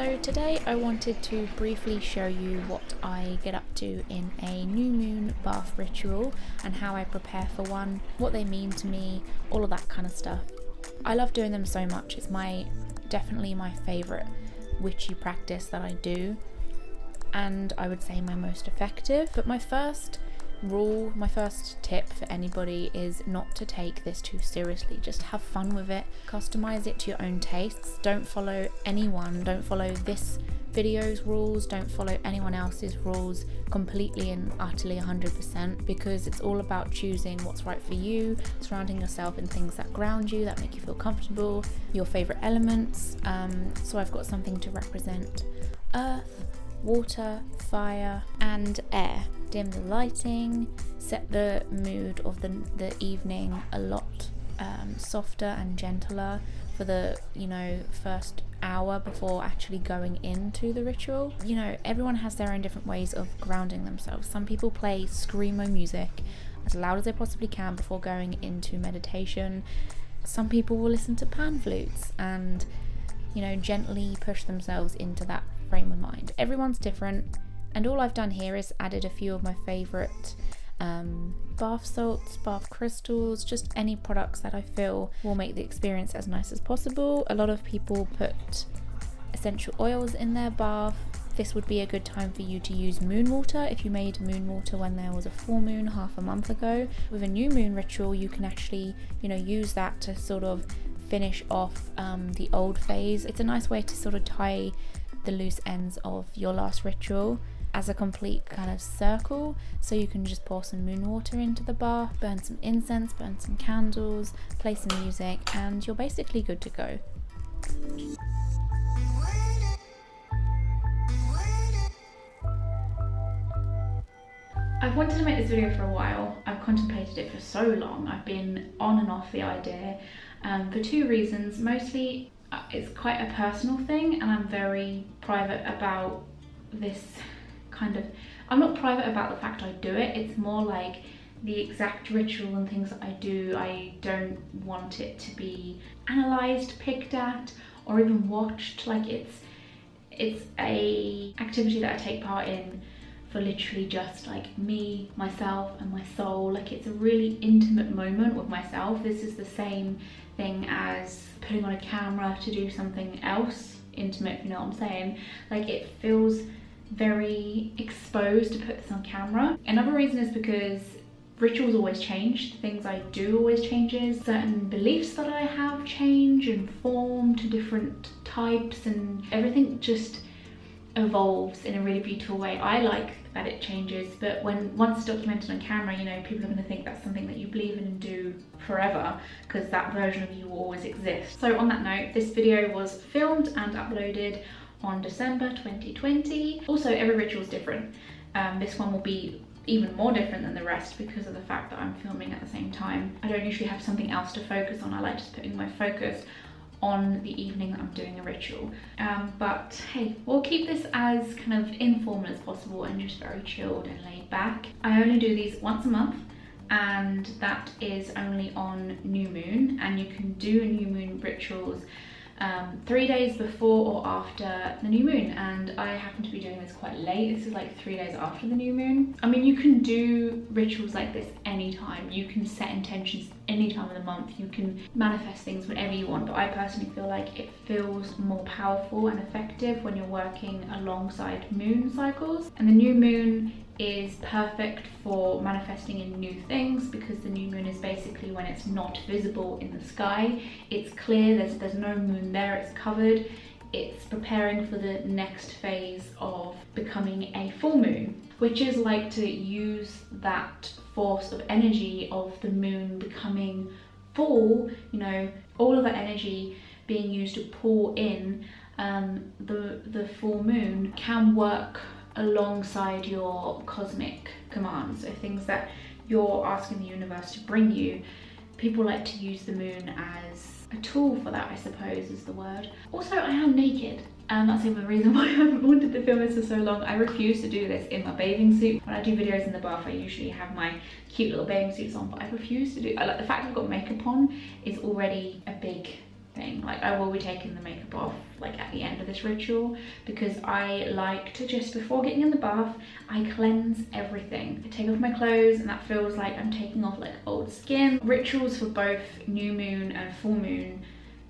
So today I wanted to briefly show you what I get up to in a new moon bath ritual and how I prepare for one, what they mean to me, all of that kind of stuff. I love doing them so much. It's definitely my favourite witchy practice that I do, and I would say my most effective. But my first tip for anybody is not to take this too seriously. Just have fun with it, customize it to your own tastes. Don't follow this video's rules, don't follow anyone else's rules completely and utterly 100%, because it's all about choosing what's right for you, surrounding yourself in things that ground you, that make you feel comfortable, your favorite elements. So I've got something to represent earth, water, fire and air. Dim the lighting, set the mood of the evening a lot softer and gentler for the first hour before actually going into the ritual. Everyone has their own different ways of grounding themselves. Some people play screamo music as loud as they possibly can before going into meditation. Some people will listen to pan flutes and gently push themselves into that frame of mind. Everyone's different, and all I've done here is added a few of my favourite bath salts, bath crystals, just any products that I feel will make the experience as nice as possible. A lot of people put essential oils in their bath. This would be a good time for you to use moon water if you made moon water when there was a full moon half a month ago. With a new moon ritual, you can actually use that to sort of finish off the old phase. It's a nice way to sort of tie the loose ends of your last ritual as a complete kind of circle. So you can just pour some moon water into the bath, burn some incense, burn some candles, play some music, and you're basically good to go. I've wanted to make this video for a while. I've contemplated it for so long. I've been on and off the idea for two reasons. Mostly it's quite a personal thing, and I'm very private about this I'm not private about the fact I do it. It's more like the exact ritual and things that I do. I don't want it to be analysed, picked at, or even watched. Like it's a activity that I take part in for literally just like me, myself and my soul. Like it's a really intimate moment with myself. This is the same thing as putting on a camera to do something else intimate, if you know what I'm saying. Like it feels very exposed to put this on camera. Another reason is because rituals always change. The things I do always changes. Certain beliefs that I have change and form to different types, and everything just evolves in a really beautiful way. I like that it changes, but once it's documented on camera, people are going to think that's something that you believe in and do forever, because that version of you will always exist. So on that note, this video was filmed and uploaded on December 2020. Also, every ritual is different. This one will be even more different than the rest because of the fact that I'm filming at the same time. I don't usually have something else to focus on. I like just putting my focus on the evening that I'm doing a ritual. But hey, we'll keep this as kind of informal as possible and just very chilled and laid back. I only do these once a month, and that is only on new moon, and you can do new moon rituals 3 days before or after the new moon, and I happen to be doing this quite late. This is like 3 days after the new moon. I mean, you can do rituals like this anytime. You can set intentions any time of the month. You can manifest things whenever you want, but I personally feel like it feels more powerful and effective when you're working alongside moon cycles. And the new moon is perfect for manifesting in new things, because the new moon is basically when it's not visible in the sky. It's clear, there's no moon there, it's covered. It's preparing for the next phase of becoming a full moon, which is like to use that force of energy of the moon becoming full, all of that energy being used to pour in. The full moon can work alongside your cosmic commands, so things that you're asking the universe to bring you. People like to use the moon as a tool for that, I suppose is the word. Also, I am naked, and that's the other reason why I've wanted to film this for so long. I refuse to do this in my bathing suit. When I do videos in the bath, I usually have my cute little bathing suits on, but I refuse to do. Like the fact I've got makeup on is already a big thing. Like, I will be taking the makeup off like at the end of this ritual, because I like to just, before getting in the bath, I cleanse everything. I take off my clothes, and that feels like I'm taking off like old skin. Rituals for both new moon and full moon,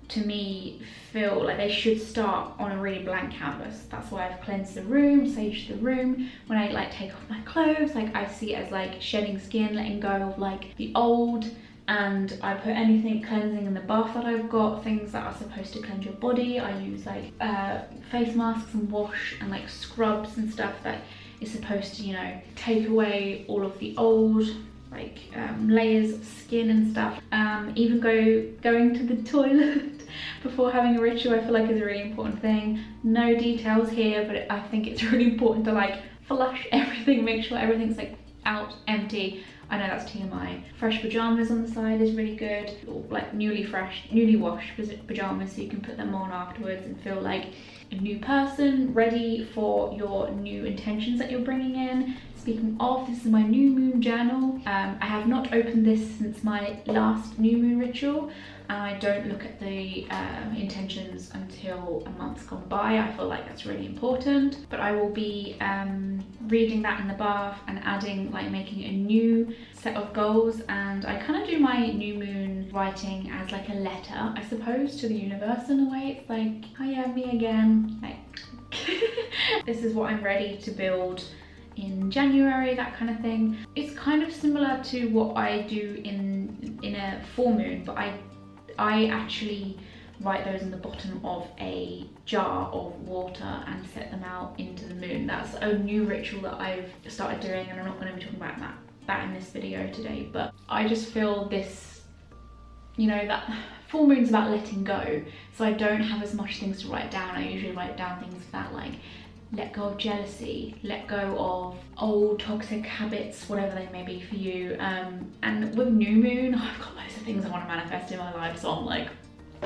to me, feel like they should start on a really blank canvas. That's why I've cleansed the room, saged the room. When I like take off my clothes, like I see it as like shedding skin, letting go of like the old, and I put anything cleansing in the bath that I've got, things that are supposed to cleanse your body. I use like face masks and wash and like scrubs and stuff that is supposed to, you know, take away all of the old like layers of skin and stuff. Even going to the toilet before having a ritual, I feel like is a really important thing. No details here, but I think it's really important to like flush everything, make sure everything's like out, empty. I know that's TMI. Fresh pajamas on the side is really good, or like newly washed pajamas, so you can put them on afterwards and feel like a new person, ready for your new intentions that you're bringing in. Speaking of, this is my new moon journal. I have not opened this since my last new moon ritual, and I don't look at the intentions until a month's gone by. I feel like that's really important, but I will be reading that in the bath and adding, like making a new set of goals. And I kind of do my new moon writing as like a letter, I suppose, to the universe in a way. It's like, oh yeah, me again. Like, this is what I'm ready to build in January, that kind of thing. It's kind of similar to what I do in a full moon, but I actually write those in the bottom of a jar of water and set them out into the moon. That's a new ritual that I've started doing, and I'm not going to be talking about that in this video today, but I just feel this, you know, that full moon's about letting go, so I don't have as much things to write down. I usually write down things that like let go of jealousy, let go of old toxic habits, whatever they may be for you. And with new moon, I've got loads of things I want to manifest in my life, so I'm like,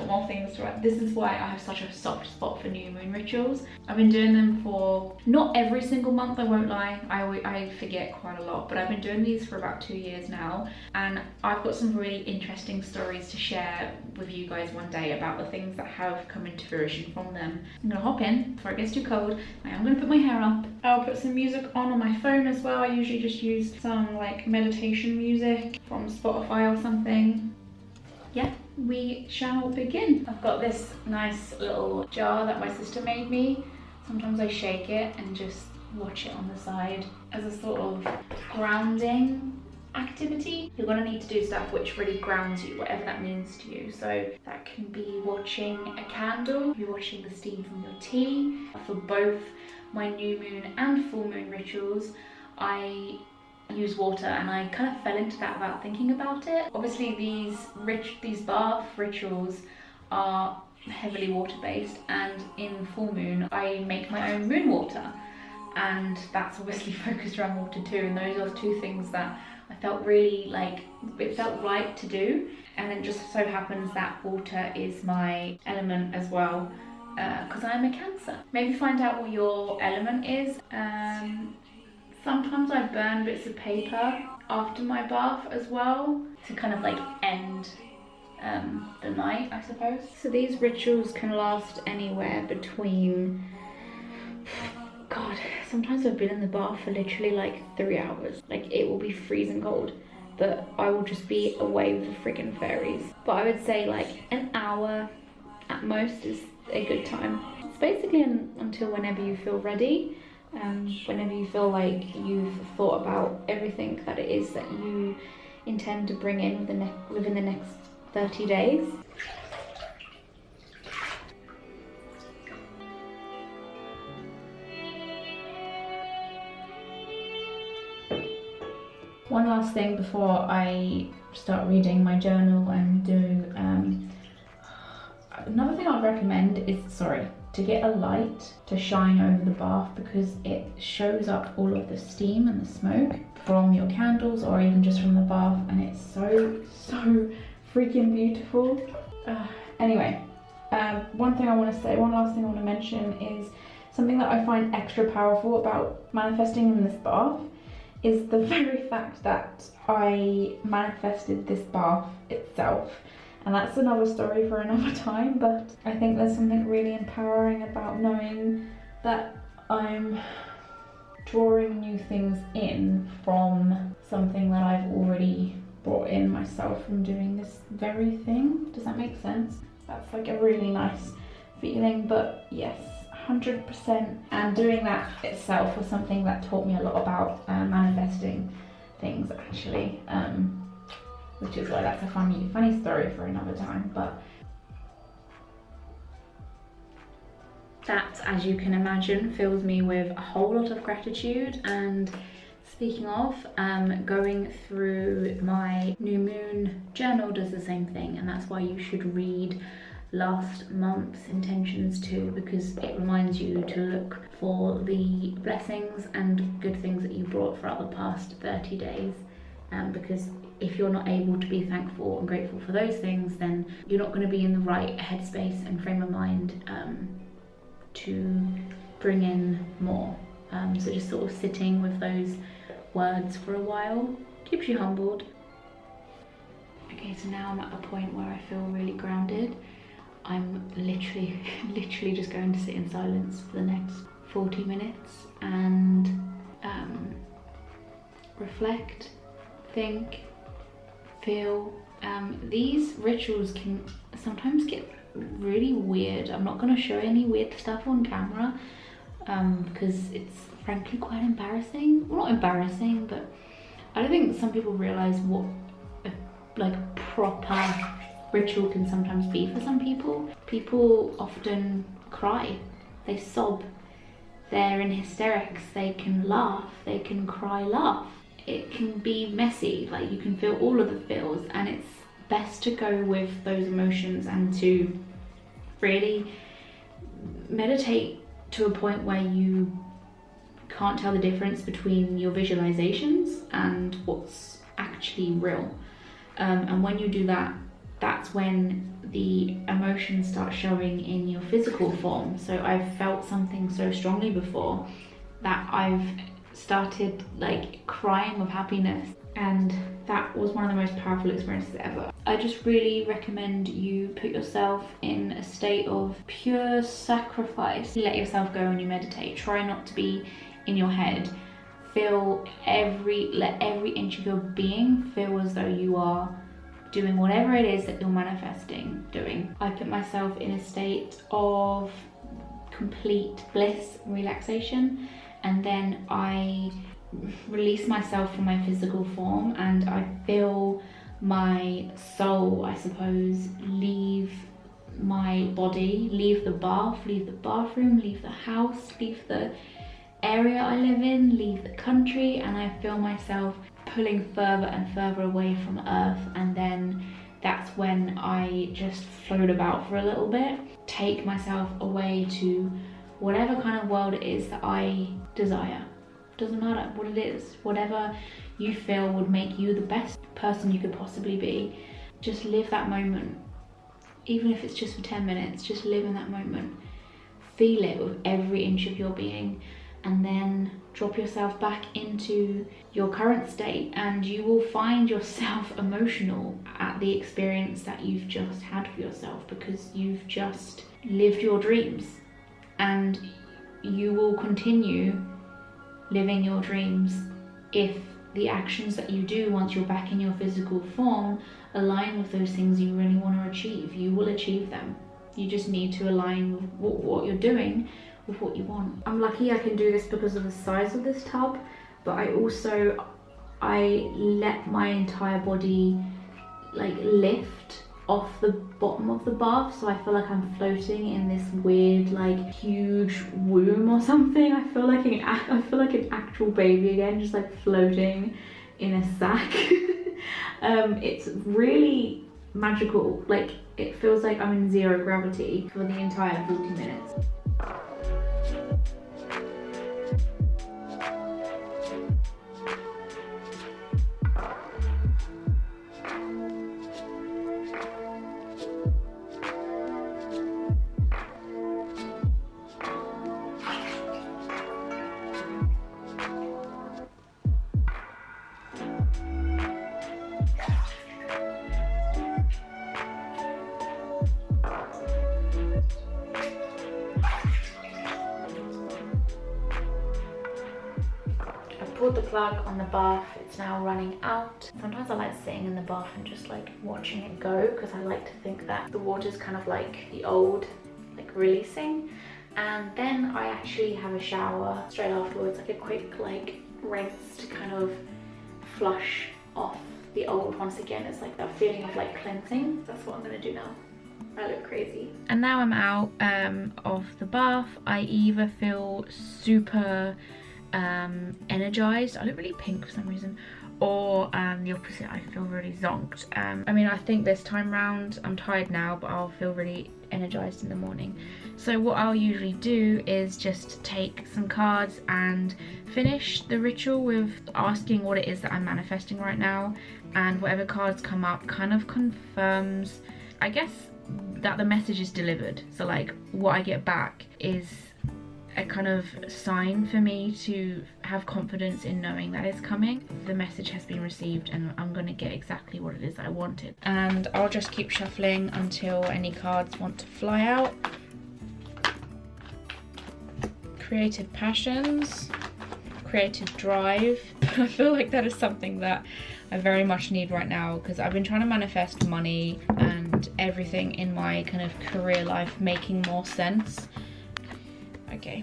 more things to write. This is why I have such a soft spot for new moon rituals. I've been doing them for not every single month, I won't lie. I forget quite a lot, but I've been doing these for about 2 years now, and I've got some really interesting stories to share with you guys one day about the things that have come into fruition from them. I'm gonna hop in before it gets too cold. I am gonna put my hair up. I'll put some music on my phone as well. I usually just use some like meditation music from Spotify or something. Yeah, we shall begin. I've got this nice little jar that my sister made me. Sometimes I shake it and just watch it on the side as a sort of grounding activity. You're gonna need to do stuff which really grounds you, whatever that means to you. So that can be watching a candle, be watching the steam from your tea. For both my new moon and full moon rituals, I use water, and I kind of fell into that without thinking about it. Obviously these bath rituals are heavily water based, and in full moon I make my own moon water, and that's obviously focused around water too. And those are two things that I felt really like, it felt right to do. And it just so happens that water is my element as well, because I'm a Cancer. Maybe find out what your element is. Sometimes I burn bits of paper after my bath as well to kind of like end the night, I suppose. So these rituals can last anywhere between, God, sometimes I've been in the bath for literally like 3 hours. Like, it will be freezing cold, but I will just be away with the freaking fairies. But I would say like an hour at most is a good time. It's basically until whenever you feel ready. Whenever you feel like you've thought about everything that it is that you intend to bring in within the next 30 days. One last thing before I start reading my journal and do another thing I'd recommend is, to get a light to shine over the bath, because it shows up all of the steam and the smoke from your candles or even just from the bath, and it's so freaking beautiful. Anyway, one last thing I want to mention is something that I find extra powerful about manifesting in this bath is the very fact that I manifested this bath itself. and that's another story for another time. But I think there's something really empowering about knowing that I'm drawing new things in from something that I've already brought in myself from doing this very thing. Does that make sense? That's like a really nice feeling. But yes, 100%. And doing that itself was something that taught me a lot about manifesting things, actually, which is why that's a funny story for another time. But that, as you can imagine, fills me with a whole lot of gratitude. And speaking of, going through my new moon journal does the same thing, and that's why you should read last month's intentions too, because it reminds you to look for the blessings and good things that you brought throughout the past 30 days. Because if you're not able to be thankful and grateful for those things, then you're not going to be in the right headspace and frame of mind to bring in more. So just sort of sitting with those words for a while keeps you humbled. Okay, so now I'm at the point where I feel really grounded. I'm literally just going to sit in silence for the next 40 minutes and reflect, think, feel. These rituals can sometimes get really weird. I'm not going to show any weird stuff on camera because it's frankly quite embarrassing. Well, not embarrassing, but I don't think some people realize what a proper ritual can sometimes be for some people. People often cry, they sob, they're in hysterics, they can laugh, they can cry, laugh. It can be messy, like you can feel all of the feels, and it's best to go with those emotions and to really meditate to a point where you can't tell the difference between your visualizations and what's actually real. And when you do that, that's when the emotions start showing in your physical form. So I've felt something so strongly before that I've started like crying with happiness, and that was one of the most powerful experiences ever. I just really recommend you put yourself in a state of pure sacrifice. Let yourself go when you meditate. Try not to be in your head. Let every inch of your being feel as though you are doing whatever it is that you're manifesting doing. I put myself in a state of complete bliss and relaxation, and then I release myself from my physical form, and I feel my soul, I suppose, leave my body, leave the bath, leave the bathroom, leave the house, leave the area I live in, leave the country, and I feel myself pulling further and further away from Earth. And then that's when I just float about for a little bit, take myself away to whatever kind of world it is that I desire. Doesn't matter what it is, whatever you feel would make you the best person you could possibly be. Just live that moment, even if it's just for 10 minutes. Just live in that moment, feel it with every inch of your being, and then drop yourself back into your current state, and you will find yourself emotional at the experience that you've just had for yourself, because you've just lived your dreams, and you will continue living your dreams if the actions that you do once you're back in your physical form align with those things you really want to achieve. You will achieve them. You just need to align with what you're doing with what you want. I'm lucky I can do this because of the size of this tub, but I let my entire body like lift off the bottom of the bath, so I feel like I'm floating in this weird like huge womb or something. I feel like an actual baby again, just like floating in a sack. It's really magical. Like it feels like I'm in zero gravity for the entire 40 minutes. pulled the plug on the bath. It's now running out. Sometimes I like sitting in the bath and just like watching it go, because I like to think that the water's kind of like the old, like releasing. And then I actually have a shower straight afterwards, like a quick like rinse to kind of flush off the old once again. It's like that feeling of like cleansing. That's what I'm gonna do now. I look crazy. And now I'm out of the bath. I either feel super energized, I look really pink for some reason, or the opposite, I feel really zonked. I mean, I think this time round I'm tired now, but I'll feel really energized in the morning. So what I'll usually do is just take some cards and finish the ritual with asking what it is that I'm manifesting right now, and whatever cards come up kind of confirms, I guess, that the message is delivered. So like what I get back is a kind of sign for me to have confidence in knowing that it's coming. The message has been received and I'm going to get exactly what it is that I wanted. And I'll just keep shuffling until any cards want to fly out. Creative passions, creative drive. I feel like that is something that I very much need right now, because I've been trying to manifest money and everything in my kind of career life making more sense. Okay.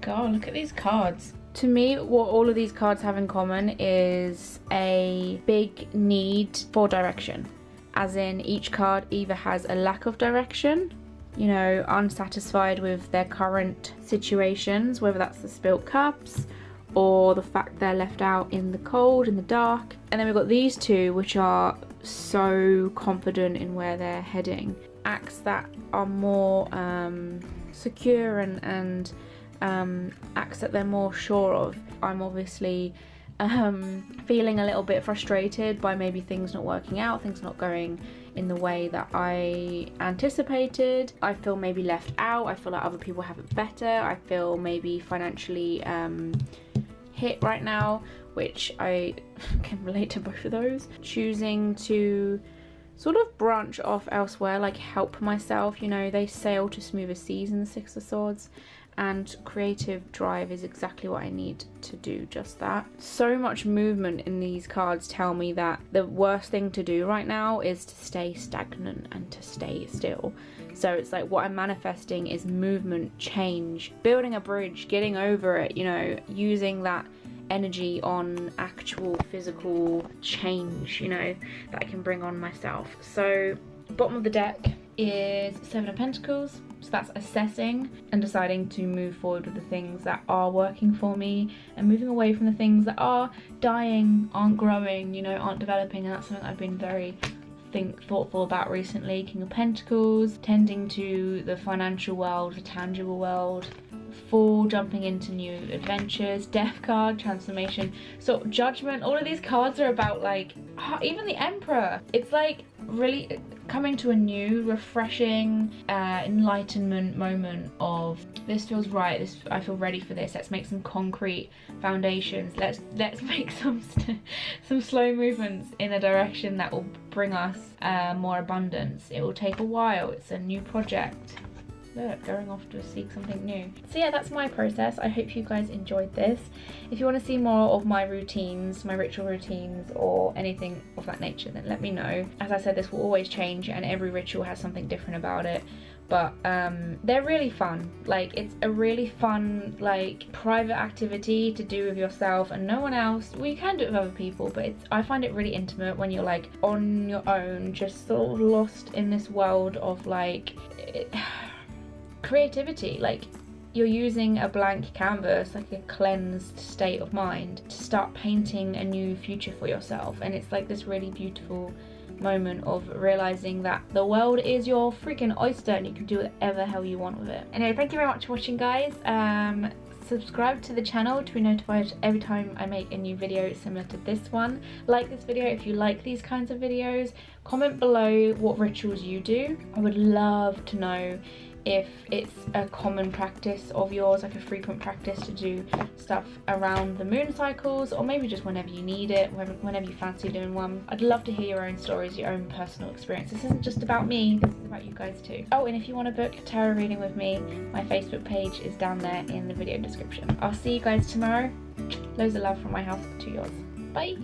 God, look at these cards. To me, what all of these cards have in common is a big need for direction. As in, each card either has a lack of direction, you know, unsatisfied with their current situations, whether that's the spilt cups or the fact they're left out in the cold, in the dark. And then we've got these two, which are so confident in where they're heading. Acts that are more secure and acts that they're more sure of. I'm obviously feeling a little bit frustrated by maybe things not working out, things not going in the way that I anticipated. I feel maybe left out. I feel like other people have it better. I feel maybe financially hit right now, which I can relate to both of those. Choosing to sort of branch off elsewhere, like help myself, you know, they sail to smoother seas in the Six of Swords, and creative drive is exactly what I need to do just that. So much movement in these cards tell me that the worst thing to do right now is to stay stagnant and to stay still. So it's like what I'm manifesting is movement, change, building a bridge, getting over it, you know, using that energy on actual physical change, you know, that I can bring on myself. So bottom of the deck is Seven of Pentacles. So that's assessing and deciding to move forward with the things that are working for me and moving away from the things that are dying, aren't growing, you know, aren't developing. And that's something I've been very thoughtful about recently. King of Pentacles, tending to the financial world, the tangible world. Fool, jumping into new adventures. Death card, transformation. So Judgment, all of these cards are about like, even the Emperor. It's like really coming to a new, refreshing, enlightenment moment of this feels right, this, I feel ready for this. Let's make some concrete foundations. Let's make some slow movements in a direction that will bring us more abundance. It will take a while. It's a new project. Look, going off to seek something new. So yeah, that's my process. I hope you guys enjoyed this. If you want to see more of my routines, my ritual routines, or anything of that nature, then let me know. As I said, this will always change and every ritual has something different about it. But they're really fun. Like, it's a really fun, like, private activity to do with yourself and no one else. Well, you can do it with other people, but I find it really intimate when you're like on your own, just sort of lost in this world of like creativity. Like, you're using a blank canvas, like a cleansed state of mind, to start painting a new future for yourself. And it's like this really beautiful moment of realizing that the world is your freaking oyster and you can do whatever the hell you want with it. Anyway, thank you very much for watching, guys. Subscribe to the channel to be notified every time I make a new video similar to this one. Like this video if you like these kinds of videos. Comment below what rituals you do. I would love to know if it's a common practice of yours, like a frequent practice to do stuff around the moon cycles, or maybe just whenever you need it, whenever you fancy doing one. I'd love to hear your own stories, your own personal experience. This isn't just about me, this is about you guys too. Oh, and if you want to book a tarot reading with me, my Facebook page is down there in the video description. I'll see you guys tomorrow. Loads of love from my house to yours. Bye!